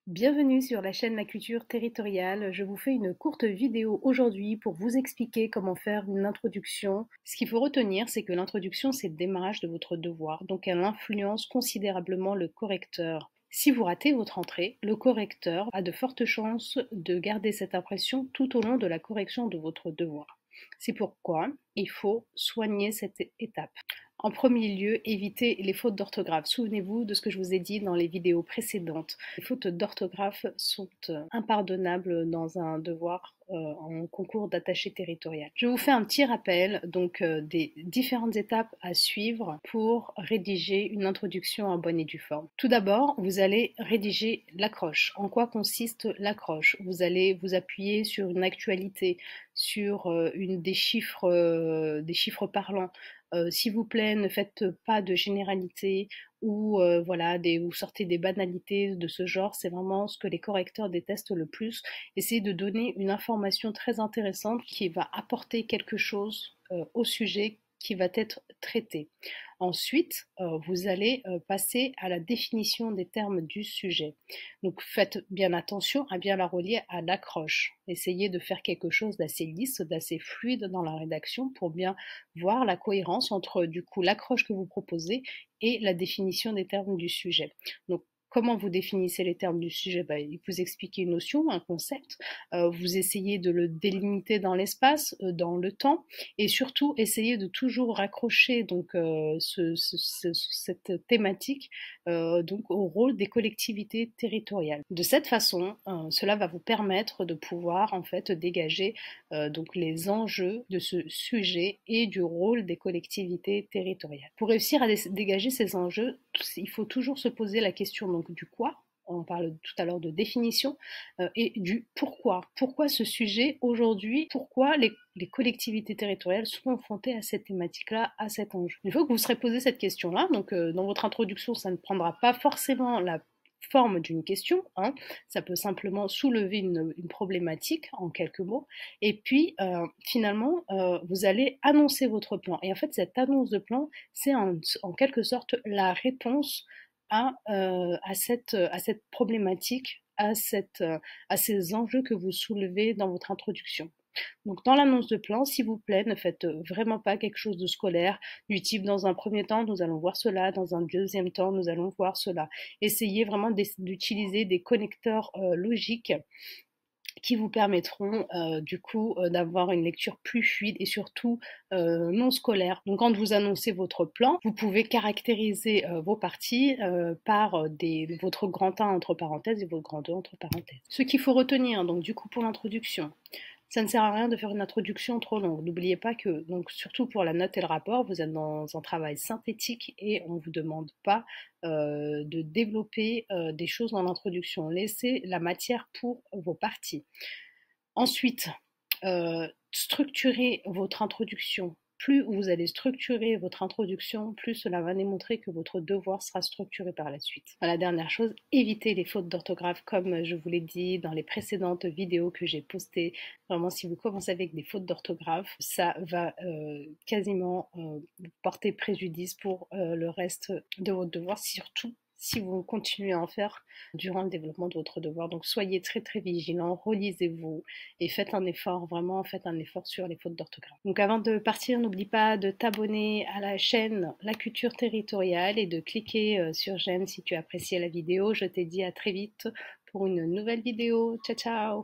Bienvenue sur la chaîne Ma Culture Territoriale. Je vous fais une courte vidéo aujourd'hui pour vous expliquer comment faire une introduction. Ce qu'il faut retenir, c'est que l'introduction, c'est le démarrage de votre devoir, donc elle influence considérablement le correcteur. Si vous ratez votre entrée, le correcteur a de fortes chances de garder cette impression tout au long de la correction de votre devoir. C'est pourquoi il faut soigner cette étape. En premier lieu, évitez les fautes d'orthographe. Souvenez-vous de ce que je vous ai dit dans les vidéos précédentes. Les fautes d'orthographe sont impardonnables dans un devoir en concours d'attaché territorial. Je vous fais un petit rappel des différentes étapes à suivre pour rédiger une introduction en bonne et due forme. Tout d'abord, vous allez rédiger l'accroche. En quoi consiste l'accroche? Vous allez vous appuyer sur une actualité, sur des chiffres parlants. S'il vous plaît, ne faites pas de généralités ou voilà, vous sortez des banalités de ce genre. C'est vraiment ce que les correcteurs détestent le plus. Essayez de donner une information très intéressante qui va apporter quelque chose au sujet qui va être traité. Ensuite, vous allez passer à la définition des termes du sujet. Donc faites bien attention à bien la relier à l'accroche. Essayez de faire quelque chose d'assez lisse, d'assez fluide dans la rédaction pour bien voir la cohérence entre du coup l'accroche que vous proposez et la définition des termes du sujet. Donc comment vous définissez les termes du sujet? Vous expliquez une notion, un concept, vous essayez de le délimiter dans l'espace, dans le temps, et surtout essayez de toujours raccrocher cette thématique au rôle des collectivités territoriales. De cette façon, cela va vous permettre de pouvoir en fait dégager les enjeux de ce sujet et du rôle des collectivités territoriales. Pour réussir à dégager ces enjeux, il faut toujours se poser la question du quoi. On parle tout à l'heure de définition et du pourquoi. Pourquoi ce sujet aujourd'hui? Pourquoi les collectivités territoriales sont confrontées à cette thématique-là, à cet enjeu? Une fois que vous serez posé cette question-là, dans votre introduction, ça ne prendra pas forcément la forme d'une question, hein. Ça peut simplement soulever une problématique en quelques mots, et puis finalement vous allez annoncer votre plan. Et en fait, cette annonce de plan, c'est en quelque sorte la réponse à cette problématique, à ces enjeux que vous soulevez dans votre introduction. Donc dans l'annonce de plan, s'il vous plaît, ne faites vraiment pas quelque chose de scolaire, du type dans un premier temps, nous allons voir cela, dans un deuxième temps, nous allons voir cela. Essayez vraiment d'utiliser des connecteurs logiques qui vous permettront d'avoir une lecture plus fluide et surtout non scolaire. Donc quand vous annoncez votre plan, vous pouvez caractériser vos parties par votre grand 1 entre parenthèses et votre grand 2 entre parenthèses. Ce qu'il faut retenir donc du coup pour l'introduction, ça ne sert à rien de faire une introduction trop longue. N'oubliez pas que, donc surtout pour la note et le rapport, vous êtes dans un travail synthétique et on ne vous demande pas de développer des choses dans l'introduction. Laissez la matière pour vos parties. Ensuite, structurez votre introduction. Plus vous allez structurer votre introduction, plus cela va démontrer que votre devoir sera structuré par la suite. La dernière chose, évitez les fautes d'orthographe comme je vous l'ai dit dans les précédentes vidéos que j'ai postées. Vraiment, si vous commencez avec des fautes d'orthographe, ça va quasiment porter préjudice pour le reste de votre devoir, surtout si vous continuez à en faire durant le développement de votre devoir. Donc soyez très très vigilants, relisez-vous et faites un effort, vraiment faites un effort sur les fautes d'orthographe. Donc avant de partir, n'oublie pas de t'abonner à la chaîne La Culture Territoriale et de cliquer sur j'aime si tu as apprécié la vidéo. Je te dis à très vite pour une nouvelle vidéo. Ciao ciao!